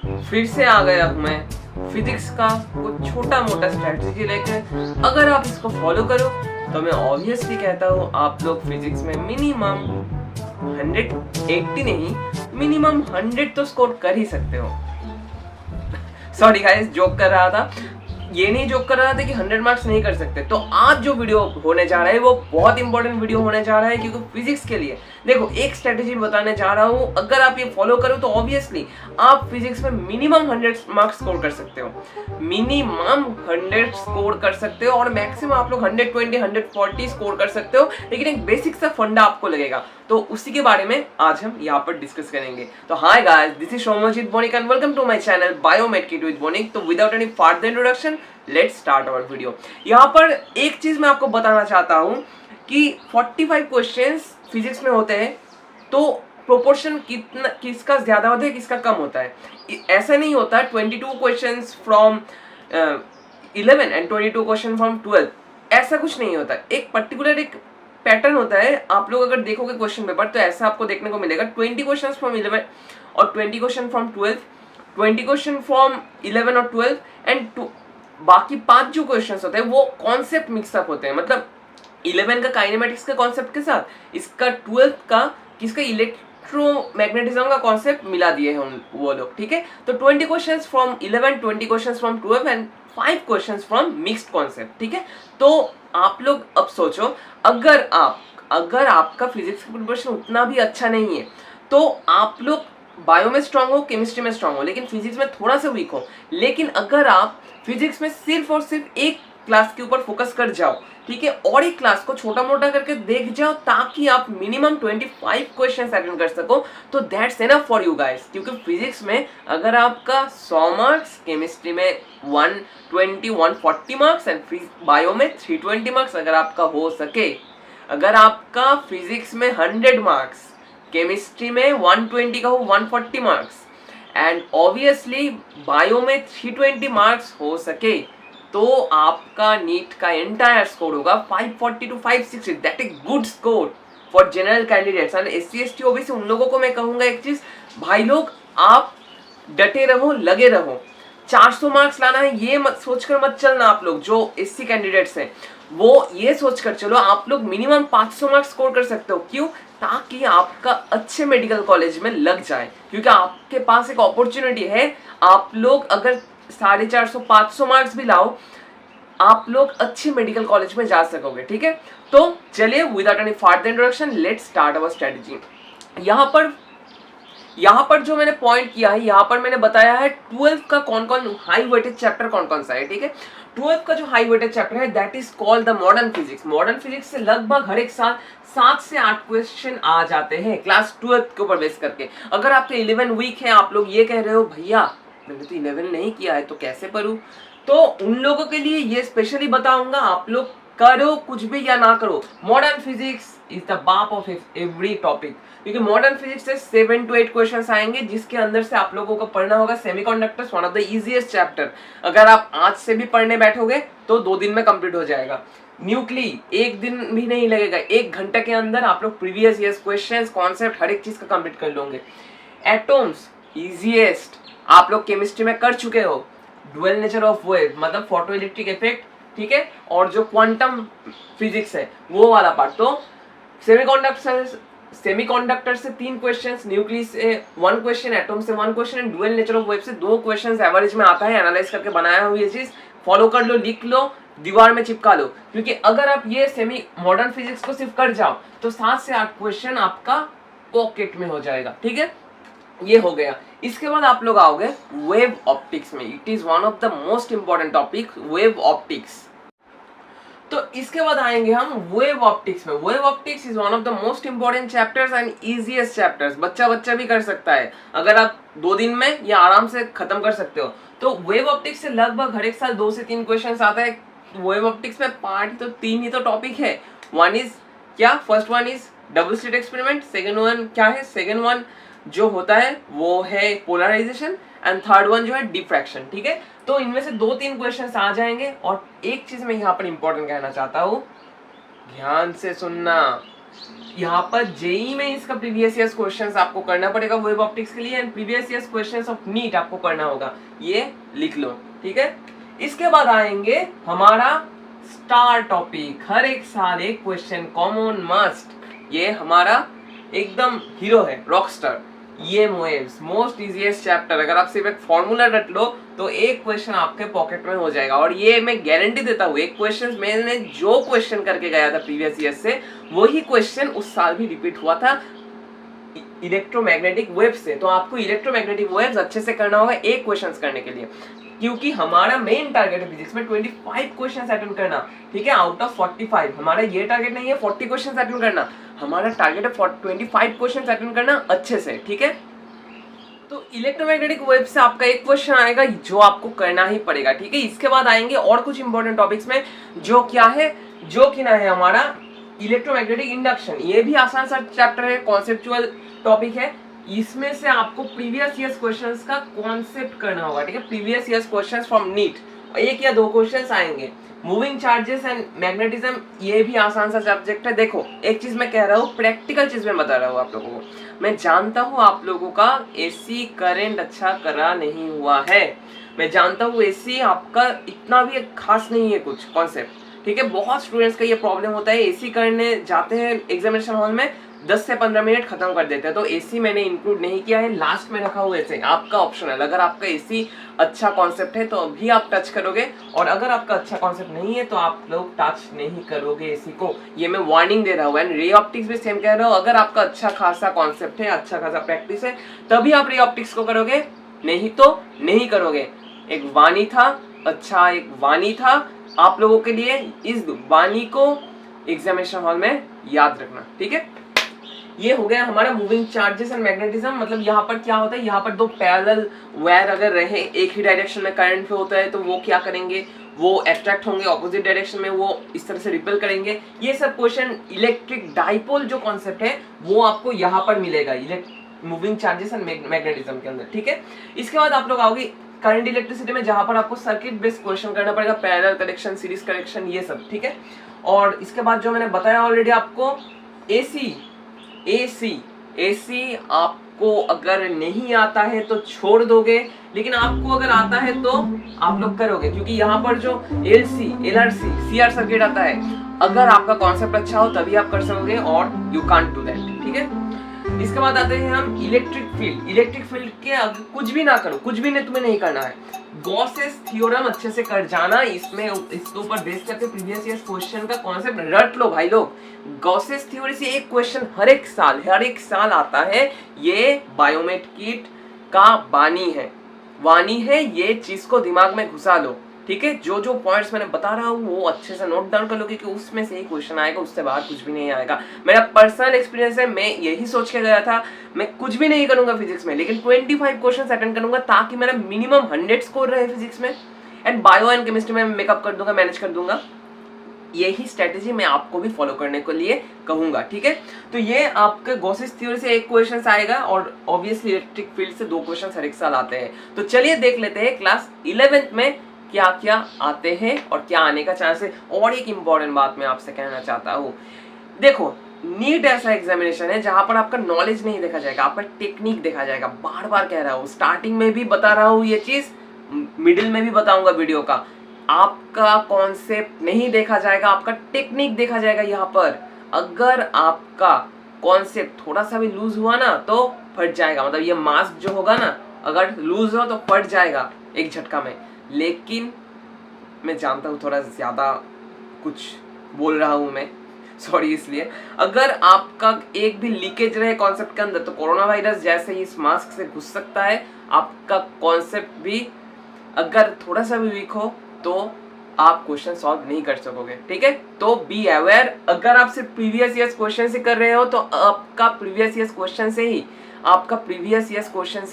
फिर से आ गया हूँ मैं फिजिक्स का कुछ छोटा मोटा स्ट्रेटजी लेकर। अगर आप इसको फॉलो करो तो मैं ऑब्वियसली कहता हूँ आप लोग फिजिक्स में मिनिमम 180 नहीं, मिनिमम 100 तो स्कोर कर ही सकते हो। सॉरी गाइस, जोक कर रहा था। ये नहीं जोक कर रहा था कि 100 मार्क्स नहीं कर सकते। तो आज जो वीडियो होने जा रहा है वो बहुत इंपॉर्टेंट वीडियो होने जा रहा है, क्योंकि फिजिक्स के लिए देखो एक स्ट्रेटेजी बताने जा रहा हूँ। अगर आप ये फॉलो करो तो ऑब्वियसली आप फिजिक्स में मिनिमम 100 मार्क्स स्कोर कर सकते हो, मिनिमम 100 स्कोर कर सकते हो, और मैक्सिमम आप लोग 120 140 स्कोर कर सकते हो। लेकिन एक बेसिक सा फंडा आपको लगेगा, तो उसी के बारे में आज हम यहाँ पर डिस्कस करेंगे। तो hi guys, this is Somjeet Bonik and welcome to my channel biomed kit with Bonik. तो without any further introduction let's start our video. यहाँ पर एक चीज मैं आपको बताना चाहता हूँ कि 45 क्वेश्चंस फिजिक्स में होते हैं, तो प्रोपोर्शन कितना किसका ज्यादा होता है किसका कम होता है, ऐसा नहीं होता 22 questions from 11 and 22 question from 12, ऐसा कुछ नहीं होता। एक पर्टिकुलर एक पैटर्न होता है। आप लोग अगर देखोगे क्वेश्चन पेपर तो ऐसा आपको देखने को मिलेगा 20 क्वेश्चन फ्रॉम 11 और 20 क्वेश्चन फ्रॉम 12, 20 क्वेश्चन फ्रॉम 11 और 12 एंड बाकी 5 जो क्वेश्चंस होते हैं वो कॉन्सेप्ट मिक्सअप होते हैं। मतलब 11 का काइनेमेटिक्स का कॉन्सेप्ट के साथ इसका 12 का किसका इलेक्ट्रोमैग्नेटिज्म का कॉन्सेप्ट मिला दिए हैं वो लोग, ठीक है। तो 20 questions from 11, 20 questions from 12 and 5 questions from mixed concept, ठीक है। तो आप लोग अब सोचो, अगर आपका फिजिक्स का प्रिपरेशन उतना भी अच्छा नहीं है तो आप लोग बायो में स्ट्रांग हो, केमिस्ट्री में स्ट्रांग हो, लेकिन फिजिक्स में थोड़ा सा वीक हो, लेकिन अगर आप फिजिक्स में सिर्फ और सिर्फ एक क्लास के ऊपर फोकस कर जाओ, ठीक है, और एक क्लास को छोटा मोटा करके देख जाओ ताकि आप मिनिमम 25 क्वेश्चंस अटेंड कर सको, तो that's enough for you guys. क्योंकि फिजिक्स में अगर आपका 100 मार्क्स, केमिस्ट्री में 120 140 मार्क्स एंड बायो में 320 मार्क्स अगर आपका हो सके, अगर आपका फिजिक्स में 100 मार्क्स, केमिस्ट्री में 120 का हो 140 मार्क्स एंड ऑब्वियसली बायो में 320 मार्क्स हो सके, तो आपका नीट का एंटायर स्कोर होगा 540 to 560। That is good score for general candidates and SC ST OBC। उन लोगों को मैं कहूंगा एक चीज, भाई लोग आप डटे रहो, लगे रहो। 400 मार्क्स लाना है ये मत सोचकर मत चलना। आप लोग जो SC कैंडिडेट्स हैं वो ये सोचकर चलो आप लोग मिनिमम 500 मार्क्स स्कोर कर सकते हो। क्यों? ताकि आपका अच्छे मेडिकल कॉलेज में लग जाए, क्योंकि आपके पास एक अपॉर्चुनिटी है। आप लोग अगर 450 500 मार्क्स भी लाओ, आप लोग अच्छे मेडिकल कॉलेज में जा सकोगे, ठीक है। तो चलिए without any further introduction let's start our strategy. यहाँ पर जो मैंने पॉइंट किया है, यहाँ पर मैंने बताया है 12 का कौन कौन हाई वेटेज चैप्टर कौन कौन सा है, ठीक है। 12 का जो हाई वेटेज चैप्टर है that is called the modern physics. Modern physics से लगभग हर एक साल 7 से 8 क्वेश्चन आ जाते हैं क्लास 12 के ऊपर बेस करके। अगर आपके 11 वीक है, आप लोग ये कह रहे हो भैया मैंने तो 11 नहीं किया है तो कैसे पढ़ूं, तो उन लोगों के लिए ये स्पेशली बताऊंगा। आप लोग करो कुछ भी या ना करो, मॉडर्न फिजिक्स इज द बाप ऑफ एवरी टॉपिक, क्योंकि मॉडर्न फिजिक्स से 7 to 8 क्वेश्चंस आएंगे जिसके अंदर से आप लोगों को पढ़ना होगा semiconductors, one of the easiest chapter. अगर आप आज से भी पढ़ने बैठोगे तो 2 दिन में कंप्लीट हो जाएगा। न्यूक्ली 1 दिन भी नहीं लगेगा, 1 घंटे के अंदर आप लोग प्रीवियस ईयर्स क्वेश्चंस, कॉन्सेप्ट हर एक चीज का कंप्लीट कर लोगे। एटॉम्स इजीएस्ट आप लोग केमिस्ट्री में कर चुके हो। ड्यूअल नेचर ऑफ वेव मतलब फोटो इलेक्ट्रिक इफेक्ट, ठीक है, और जो क्वांटम फिजिक्स है वो वाला पार्ट। तो सेमीकंडक्टर से 3 क्वेश्चंस, न्यूक्लियस से 1 क्वेश्चन, एटॉम से 1 question and dual nature of wave से 2 क्वेश्चंस एवरेज में आता है। एनालाइज करके बनाया हूं ये चीज, फॉलो कर लो, लिख लो, दीवार में चिपका लो। क्योंकि अगर आप ये सेमी मॉडर्न फिजिक्स को सिर्फ कर जाओ तो 7 से 8 क्वेश्चन आपका पॉकेट में हो जाएगा, ठीक है। ये हो गया। इसके बाद आप लोग आओगे वेव ऑप्टिक्स में। It is one of the most important topic, wave optics. तो इसके बाद आएंगे हम वेव ऑप्टिक्स में। Wave optics is one of the most important chapters and easiest chapters. बच्चा भी कर सकता है, अगर आप 2 दिन में या आराम से खत्म कर सकते हो। तो वेव ऑप्टिक्स से लगभग हर एक साल 2 से 3 क्वेश्चन आता है। वेव ऑप्टिक्स में पार्ट तो 3 ही तो टॉपिक है। वन इज क्या, first one is double slit experiment, second one क्या है, सेकेंड वन जो होता है वो है पोलराइजेशन एंड थर्ड वन जो है डिफ्रैक्शन, ठीक है। तो इनमें से 2-3 क्वेश्चंस आ जाएंगे। और एक चीज मैं यहाँ पर इंपॉर्टेंट कहना चाहता हूँ, ध्यान से सुनना, यहाँ पर जेई में इसका प्रीवियस ईयर्स क्वेश्चंस आपको करना पड़ेगा वेब ऑप्टिक्स के लिए, and previous years questions of NEET आपको करना होगा, ये लिख लो, ठीक है। इसके बाद आएंगे हमारा स्टार टॉपिक, हर एक साल एक क्वेश्चन कॉमन मस्ट, ये हमारा एकदम हीरो है, रॉकस्टार, ये मोस्ट इजीएस्ट चैप्टर। अगर आप सिर्फ एक फॉर्मूला रट लो तो एक क्वेश्चन आपके पॉकेट में हो जाएगा, और ये मैं गारंटी देता हूँ, एक क्वेश्चन मैंने जो क्वेश्चन करके गया था प्रीवियस ईयर से, वही क्वेश्चन उस साल भी रिपीट हुआ था इलेक्ट्रोमैग्नेटिक वेव से। तो आपको इलेक्ट्रोमैग्नेटिक वेव्स अच्छे से करना होगा एक क्वेश्चन करने के लिए, क्योंकि हमारा मेन टारगेट है फिजिक्स में 25 क्वेश्चन अटेंड करना, ठीक है, आउट ऑफ 45। हमारा ये टारगेट नहीं है 40 क्वेश्चन अटेंड करना, हमारा टारगेट है 25 क्वेश्चन अटेंड करना अच्छे से, ठीक है। तो इलेक्ट्रोमैग्नेटिक वेव से आपका एक क्वेश्चन आएगा जो आपको करना ही पड़ेगा, ठीक है। इसके बाद आएंगे और कुछ इंपॉर्टेंट टॉपिक्स में, जो क्या है, जो कि ना है हमारा इलेक्ट्रोमैग्नेटिक इंडक्शन। ये भी आसान सा चैप्टर है, कॉन्सेप्चुअल टॉपिक है, इसमें से आपको प्रीवियस ईयर्स क्वेश्चंस का कॉन्सेप्ट करना होगा, ठीक है, previous years questions from NEET, एक या दो क्वेश्चंस आएंगे। मूविंग चार्जेस एंड मैग्नेटिज्म, ये भी आसान सा सब्जेक्ट है। देखो एक चीज मैं कह रहा हूँ, प्रैक्टिकल चीज में बता रहा हूँ आप लोगों को, मैं जानता हूँ आप लोगों का एसी करंट अच्छा करा नहीं हुआ है, मैं जानता हूँ एसी आपका इतना भी खास नहीं है कुछ कॉन्सेप्ट, ठीक है। बहुत स्टूडेंट्स का ये प्रॉब्लम होता है, एसी करने जाते हैं एग्जामिनेशन हॉल में 10 से 15 मिनट खत्म कर देते हैं, तो एसी मैंने इंक्लूड नहीं किया है, लास्ट में रखा हुआ है, आपका ऑप्शनल। अगर आपका एसी अच्छा कॉन्सेप्ट है तो भी आप टच करोगे, और अगर आपका अच्छा कॉन्सेप्ट नहीं है तो आप लोग टच नहीं करोगे एसी को, ये मैं वार्निंग दे रहा हूँ। एंड रे ऑप्टिक्स भी सेम कह रहा हूँ, अगर आपका अच्छा खासा कॉन्सेप्ट है, अच्छा खासा प्रैक्टिस है, तभी आप रे ऑप्टिक्स को करोगे, नहीं तो नहीं करोगे। एक वाणी था, अच्छा एक वाणी था आप लोगों के लिए, इस वाणी को एग्जामिनेशन हॉल में याद रखना, ठीक है। ये हो गया हमारा मूविंग चार्जेस एंड मैग्नेटिज्म। मतलब यहाँ पर क्या होता है, यहाँ पर दो पैरेलल वायर अगर रहे, एक ही डायरेक्शन में करंट फ्लो होता है, तो वो क्या करेंगे, वो अट्रैक्ट होंगे ऑपोजिट डायरेक्शन में, वो इस तरह से रिपेल करेंगे। ये सब क्वेश्चन इलेक्ट्रिक डाइपोल जो कॉन्सेप्ट है वो आपको यहाँ पर मिलेगा मूविंग चार्जेस एंड मैग्नेटिज्म के अंदर, ठीक है। इसके बाद आप लोग आओगे करंट इलेक्ट्रिसिटी में, जहां पर आपको सर्किट बेस्ड क्वेश्चन करना पड़ेगा, पैरेलल कनेक्शन, सीरीज कनेक्शन, ये सब, ठीक है। और इसके बाद जो मैंने बताया ऑलरेडी आपको, एसी आपको अगर नहीं आता है तो छोड़ दोगे, लेकिन आपको अगर आता है तो आप लोग करोगे, क्योंकि यहाँ पर जो एलसी, एलआरसी, सीआर सर्किट आता है, अगर आपका कॉन्सेप्ट अच्छा हो तभी आप कर सकोगे, और यू कांट डू दैट, ठीक है। इसके बाद आते हैं हम इलेक्ट्रिक फील्ड। इलेक्ट्रिक फील्ड के कुछ भी ना करो, कुछ भी नहीं तुम्हें नहीं करना है, गॉसेस थ्योरम अच्छे से कर जाना, इसमें इसके ऊपर बेस करके प्रीवियस ईयर क्वेश्चन का कॉन्सेप्ट रट लो भाई लोग। गॉसेस थ्योरी से एक क्वेश्चन हर एक साल आता है, ये बायोमेट किट का वाणी है, ये चीज को दिमाग में घुसा लो, ठीक है। जो जो पॉइंट्स मैंने बता रहा हूँ वो अच्छे से नोट डाउन कर लो, क्योंकि उसमें से ही क्वेश्चन आएगा, उससे बाहर कुछ भी नहीं आएगा। मेरा पर्सनल एक्सपीरियंस है, मैं यही सोच के गया था, मैं कुछ भी नहीं करूंगा फिजिक्स में, लेकिन 25 क्वेश्चन अटेंड करूंगा, ताकि मेरा मिनिमम 100 स्कोर रहे फिजिक्स में, एंड बायो एंड केमिस्ट्री में मेकअप कर दूंगा, मैनेज कर दूंगा। यही स्ट्रेटेजी मैं आपको भी फॉलो करने के लिए कहूंगा, ठीक है। तो ये आपके गॉसेस थ्योरी से एक क्वेश्चन आएगा, और ऑब्वियसली इलेक्ट्रिक फील्ड से 2 क्वेश्चन हर एक साल आते हैं। तो चलिए देख लेते हैं क्लास 11th में क्या क्या आते हैं और क्या आने का चांस है। और एक इंपॉर्टेंट बात मैं आपसे कहना चाहता हूँ, देखो नीट ऐसा एग्जामिनेशन है जहां पर आपका नॉलेज नहीं देखा जाएगा, आपका टेक्निक देखा जाएगा। बार बार कह रहा हूँ, स्टार्टिंग में भी बता रहा हूँ ये चीज, मिडिल में भी बताऊंगा वीडियो का, आपका कॉन्सेप्ट नहीं देखा जाएगा, आपका टेक्निक देखा जाएगा। यहाँ पर अगर आपका कॉन्सेप्ट थोड़ा सा भी लूज हुआ ना तो फट जाएगा, मतलब ये मास्क जो होगा ना, अगर लूज हो तो फट जाएगा एक झटका में। लेकिन मैं जानता हूँ थोड़ा ज्यादा कुछ बोल रहा हूँ मैं, सॉरी। इसलिए अगर आपका एक भी लीकेज रहे कॉन्सेप्ट के अंदर, तो कोरोना वायरस जैसे ही इस मास्क से घुस सकता है, आपका कॉन्सेप्ट भी अगर थोड़ा सा भी वीक हो तो आप क्वेश्चन सॉल्व नहीं कर सकोगे, ठीक है। तो बी अवेयर, अगर आप सिर्फ प्रीवियस ईयर्स क्वेश्चन से कर रहे हो तो आपका प्रीवियस ईयर्स क्वेश्चन से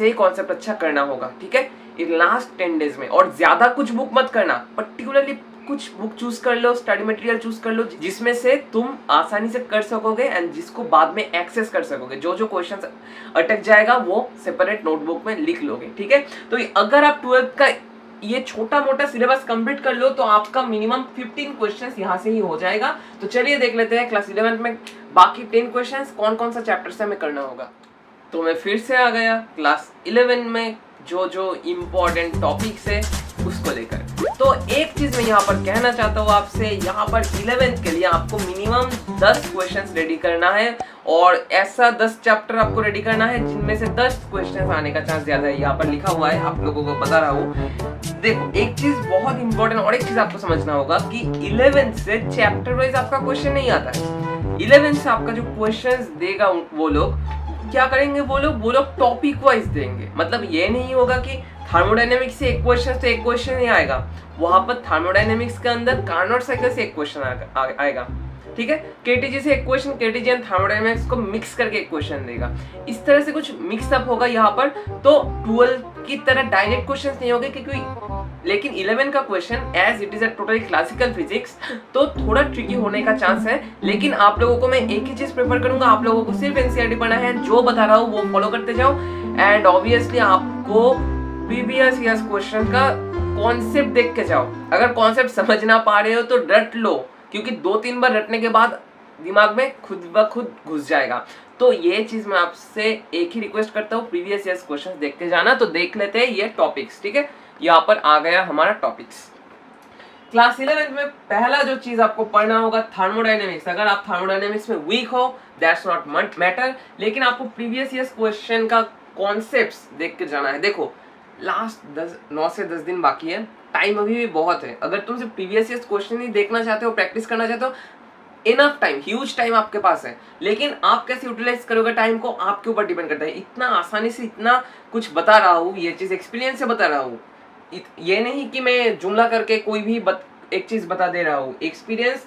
ही कॉन्सेप्ट अच्छा करना होगा, ठीक है, इन लास्ट 10 डेज में। और ज्यादा कुछ बुक मत करना, पर्टिकुलरली कुछ बुक चूज कर लो, स्टडी मटेरियल चूज कर लो, जिसमें से तुम आसानी से कर सकोगे एंड जिसको बाद में एक्सेस कर सकोगे। जो जो क्वेश्चन अटक जाएगा वो सेपरेट नोटबुक में लिख लोगे, ठीक है। तो अगर आप 12th का ये छोटा मोटा सिलेबस कंप्लीट कर लो तो आपका मिनिमम 15 क्वेश्चंस यहाँ से ही हो जाएगा। तो चलिए देख लेते हैं क्लास 11 में बाकी 10 क्वेश्चंस कौन कौन सा चैप्टर से हमें करना होगा। तो मैं फिर से आ गया क्लास 11 में जो जो इम्पोर्टेंट टॉपिक्स है उसको लेकर। तो एक चीज मैं यहाँ पर कहना चाहता हूँ आपसे, यहाँ पर 11th के लिए आपको मिनिमम 10 क्वेश्चंस रेडी करना है और ऐसा 10 चैप्टर आपको रेडी करना है जिनमें से 10 क्वेश्चंस आने का चांस ज्यादा है। यहाँ पर लिखा हुआ है, आप लोगों को बता रहा हूँ। देखो एक चीज बहुत इंपॉर्टेंट और एक चीज आपको समझना होगा कि 11th से चैप्टर वाइज आपका क्वेश्चन नहीं आता है। 11th से आपका जो क्वेश्चंस देगा वो लोग क्या करेंगे, वो लोग टॉपिक वाइज देंगे। मतलब ये नहीं होगा कि थर्मोडायनेमिक्स से एक क्वेश्चन से एक क्वेश्चन ही आएगा, वहां पर थर्मोडायनेमिक्स के अंदर कार्नोट साइकिल से एक क्वेश्चन आएगा, ठीक है। केटीजी से एक क्वेश्चन, केटीजी एंड थर्मोडायनेमिक्स को मिक्स करके एक क्वेश्चन देगा। इस तरह से कुछ मिक्स अप होगा यहाँ पर। तो 12 की तरह डायरेक्ट क्वेश्चंस नहीं होंगे क्योंकि, लेकिन 11 का question as it is a totally classical physics तो थोड़ा ट्रिकी होने का चांस है। लेकिन आप लोगों को मैं एक ही चीज प्रेफर करूंगा, आप लोगों को सिर्फ एनसीईआरटी पढ़ना है, जो बता रहा हूँ वो फॉलो करते जाओ। एंड ऑब्वियसली आपको प्रीवियस ईयर्स क्वेश्चन का कॉन्सेप्ट देख के जाओ। अगर कॉन्सेप्ट समझ ना पा रहे हो तो रट लो, क्योंकि 2-3 बार रटने के बाद दिमाग में खुद ब खुद घुस जाएगा। तो ये चीज मैं आपसे एक ही रिक्वेस्ट करता हूँ, प्रीवियस ईयर्स क्वेश्चन देख के जाना। तो देख लेते हैं ये टॉपिक्स, ठीक है। यहाँ पर आ गया हमारा टॉपिक्स। क्लास 11 में पहला जो चीज आपको पढ़ना होगा थर्मोडायनेमिक्स। अगर आप थर्मोडायनेमिक्स में वीक हो दैट्स नॉट मैटर, लेकिन आपको प्रीवियस ईयर्स क्वेश्चन का कॉन्सेप्ट्स देख के जाना है। देखो लास्ट 9 से 10 दिन बाकी है, टाइम अभी भी बहुत है। अगर तुम सिर्फ प्रीवियस ईयर्स क्वेश्चन ही देखना चाहते हो, प्रैक्टिस करना चाहते हो, इनफ टाइम, ह्यूज टाइम आपके पास है। लेकिन आप कैसे यूटिलाइज करोगे टाइम को, आपके ऊपर डिपेंड करता है। इतना आसानी से इतना कुछ बता रहा हूँ, ये चीज एक्सपीरियंस से बता रहा हूँ। ये नहीं कि मैं जुमला करके कोई भी एक चीज बता दे रहा हूँ। एक्सपीरियंस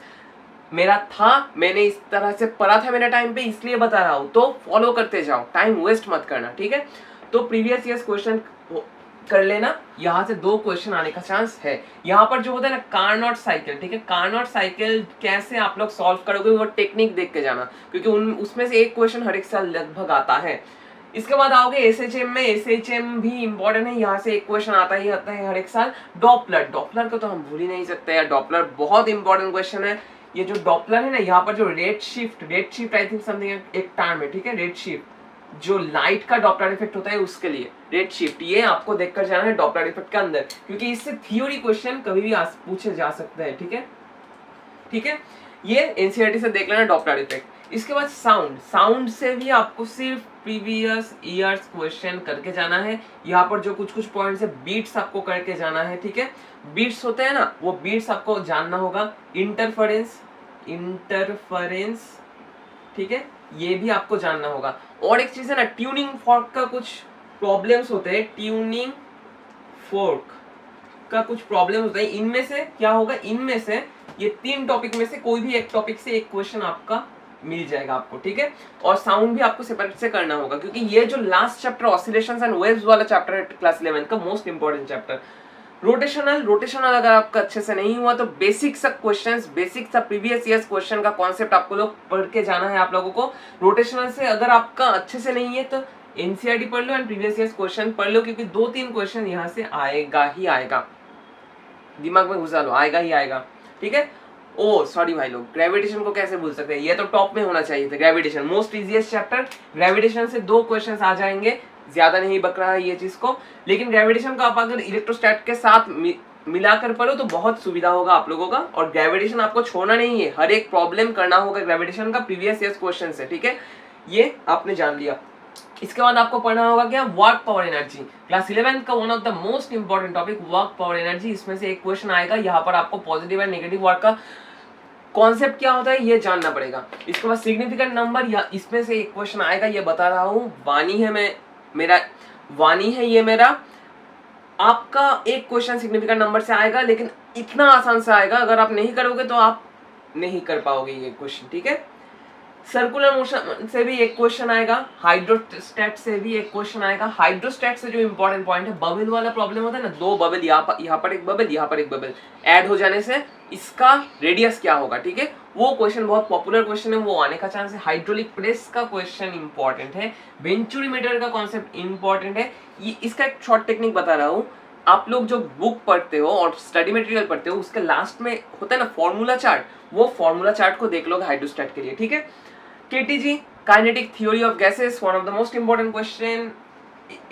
मेरा था, मैंने इस तरह से पढ़ा था मेरे टाइम पे, इसलिए बता रहा हूँ। तो फॉलो करते जाओ, टाइम वेस्ट मत करना, ठीक है। तो प्रीवियस ईयर्स क्वेश्चन कर लेना, यहाँ से 2 क्वेश्चन आने का चांस है। यहाँ पर जो होता है ना कार्नोट साइकिल, ठीक है, कार्नोट साइकिल कैसे आप लोग सॉल्व करोगे वो टेक्निक देख के जाना, क्योंकि उसमें से एक क्वेश्चन हर एक साल लगभग आता है। इसके बाद आओगे एसएचएम में, एसएचएम भी इंपॉर्टेंट है, यहाँ से एक क्वेश्चन आता है हर एक साल। डॉपलर को तो हम भूल ही नहीं सकते यार, डॉपलर बहुत इंपॉर्टेंट क्वेश्चन है। ये जो डॉपलर है ना, यहाँ पर जो red shift I think something एक टर्म है, ठीक है, रेड शिफ्ट, जो लाइट का डॉपलर इफेक्ट होता है उसके लिए रेड शिफ्ट, ये आपको देखकर जाना है डॉपलर इफेक्ट के अंदर, क्योंकि इससे थ्योरी क्वेश्चन कभी भी पूछे जा सकते हैं, ठीक है, ठीक है। ये एनसीईआरटी से देख लेना डॉपलर इफेक्ट। इसके बाद साउंड से भी आपको सिर्फ प्रीवियस ईयर्स क्वेश्चन करके जाना है। यहाँ पर जो कुछ पॉइंट्स है, बीट्स आपको करके जाना है, ठीक है। बीट्स होते हैं ना, वो बीट्स आपको जानना होगा। इंटरफेरेंस, ठीक है, ये भी आपको जानना होगा। और एक चीज है ना, ट्यूनिंग फोर्क का कुछ प्रॉब्लम्स होते हैं, ट्यूनिंग फोर्क का कुछ प्रॉब्लम होता है। इनमें से क्या होगा, इनमें से ये 3 टॉपिक में से कोई भी एक टॉपिक से एक क्वेश्चन आपका मिल जाएगा आपको, ठीक है। और साउंड भी आपको सेपरेट से करना होगा, क्योंकि ये जो last chapter oscillations and waves वाला चैप्टर है क्लास 11 का मोस्ट इंपॉर्टेंट चैप्टर। रोटेशनल अगर आपका अच्छे से नहीं हुआ तो बेसिक सा प्रीवियस ईयर्स क्वेश्चन का कॉन्सेप्ट आपको लोग पढ़ के जाना है आप लोगों को। रोटेशनल से अगर आपका अच्छे से नहीं है तो एनसीईआरटी पढ़ लो एंड प्रीवियस ईयर्स क्वेश्चन पढ़ लो, क्योंकि 2-3 क्वेश्चन यहाँ से आएगा ही आएगा, दिमाग में घुसा लो, आएगा ही आएगा, ठीक है। ओ सॉरी भाई लोग, ग्रेविटेशन को कैसे भूल सकते हैं, ये तो टॉप में होना चाहिए था। Gravitation most easiest chapter, gravitation से 2 क्वेश्चन आ जाएंगे, ज्यादा नहीं बक रहा है ये चीज को। लेकिन ग्रेविटेशन को आप अगर इलेक्ट्रोस्टैट के साथ मिलाकर पढ़ो तो बहुत सुविधा होगा आप लोगों का। और ग्रेविटेशन आपको छोड़ना नहीं है, हर एक प्रॉब्लम करना होगा ग्रेविटेशन का प्रीवियस ईयर्स क्वेश्चन से, ठीक है, ये आपने जान लिया। इसके बाद आपको पढ़ना होगा क्या, वर्क पावर एनर्जी। क्लास 11 का one of the most important topic work power energy. इसमें से एक क्वेश्चन आएगा, यहाँ पर आपको पॉजिटिव एंड नेगेटिव वर्क का कॉन्सेप्ट क्या होता है ये जानना पड़ेगा। इसके बाद सिग्निफिकेंट नंबर, या इसमें से एक क्वेश्चन आएगा, ये बता रहा हूँ, वाणी है ये मेरा, आपका एक क्वेश्चन सिग्निफिकेंट नंबर से आएगा, लेकिन इतना आसान से आएगा, अगर आप नहीं करोगे तो आप नहीं कर पाओगे ये क्वेश्चन, ठीक है। सर्कुलर मोशन से भी एक क्वेश्चन आएगा, हाइड्रोस्टैट से भी एक क्वेश्चन आएगा। हाइड्रोस्टैट से जो इंपॉर्टेंट पॉइंट है, बबल वाला प्रॉब्लम होता है ना, 2 बबल, यहाँ पर एक बबल, यहाँ पर एक बबल ऐड हो जाने से इसका रेडियस क्या होगा, ठीक है, वो क्वेश्चन बहुत पॉपुलर क्वेश्चन है, वो आने का चांस है। हाइड्रोलिक प्रेस का क्वेश्चन इंपॉर्टेंट है। वेंचुरीमीटर का कॉन्सेप्ट इंपॉर्टेंट है। ये इसका एक शॉर्ट टेक्निक बता रहा हूँ, आप लोग जो बुक पढ़ते हो और स्टडी मटेरियल पढ़ते हो उसके लास्ट में होता है ना फॉर्मूला चार्ट, वो फॉर्मूला चार्ट को देख लोगे हाइड्रोस्टैट के लिए, ठीक है। KT G, kinetic theory of gases, one of the most important question.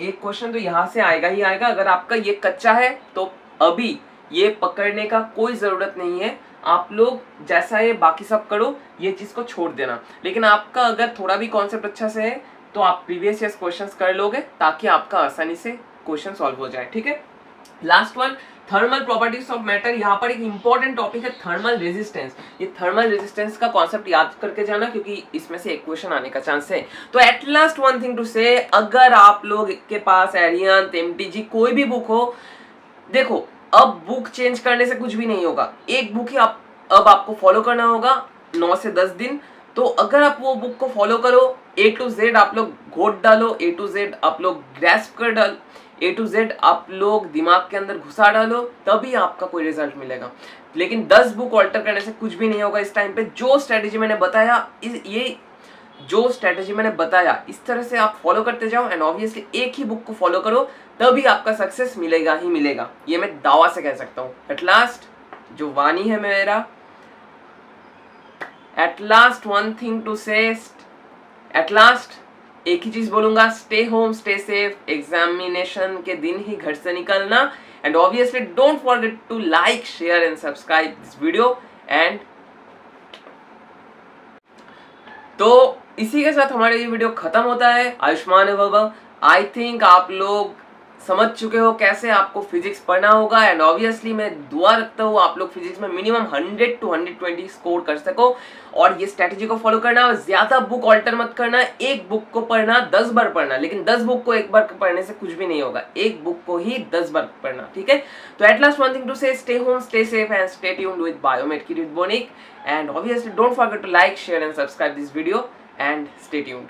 एक क्वेश्चन तो यहाँ से आएगा ही आएगा। अगर आपका ये कच्चा है तो अभी ये पकड़ने का कोई जरूरत नहीं है, आप लोग जैसा ये बाकी सब करो, ये चीज को छोड़ देना। लेकिन आपका अगर थोड़ा भी कॉन्सेप्ट अच्छा से है तो आप प्रीवियस ईयर क्वेश्चंस कर लोगे ताकि आपका आसानी से क्वेश्चन सॉल्व हो जाए, ठीक है। Last one, thermal properties of matter. यहाँ पर एक इंपॉर्टेंट टॉपिक है थर्मल रेजिस्टेंस। ये थर्मल रेजिस्टेंस का कॉन्सेप्ट याद करके जाना क्योंकि इसमें से एक क्वेश्चन आने का चांस है। तो at last one thing to say, अगर आप लोग के पास एरियन एमटीजी कोई भी बुक हो, देखो अब बुक चेंज करने से कुछ भी नहीं होगा, एक बुक ही अब आपको फॉलो करना होगा 9 से 10 दिन। तो अगर आप वो बुक को फॉलो करो, A to Z आप लोग घोट डालो, A to Z आप लोग ग्रैस्प कर डालो, A to Z आप लोग दिमाग के अंदर घुसा डालो, तभी आपका कोई रिजल्ट मिलेगा। लेकिन 10 बुक ऑल्टर करने से कुछ भी नहीं होगा इस टाइम पे। जो स्ट्रेटेजी मैंने बताया, इस तरह से आप फॉलो करते जाओ एंड ऑब्वियसली एक ही बुक को फॉलो करो, तभी आपका सक्सेस मिलेगा ही मिलेगा, ये मैं दावा से कह सकता हूँ। एट लास्ट जो वाणी है मेरा, at last one thing to say, at last एक ही चीज बोलूंगा, stay home, stay safe, examination के दिन ही घर से निकलना and obviously don't forget to like, share and subscribe this video. And तो इसी के साथ हमारा ये वीडियो खत्म होता है। आयुष्मान भव। आई थिंक आप लोग समझ चुके हो कैसे आपको फिजिक्स पढ़ना होगा एंड ऑब्वियसली मैं दुआ रखता हूँ आप लोग फिजिक्स में मिनिमम 100 to 120 स्कोर कर सको। और ये स्ट्रेटेजी को फॉलो करना, ज्यादा बुक ऑल्टर मत करना, एक बुक को पढ़ना 10 बार पढ़ना, लेकिन 10 बुक को एक बार पढ़ने से कुछ भी नहीं होगा, एक बुक को ही 10 बार पढ़ना, ठीक है। तो at last one thing to say, stay home, stay safe and stay tuned with biomed की बोनिक and obviously don't forget to like, share and subscribe this video and stay tuned.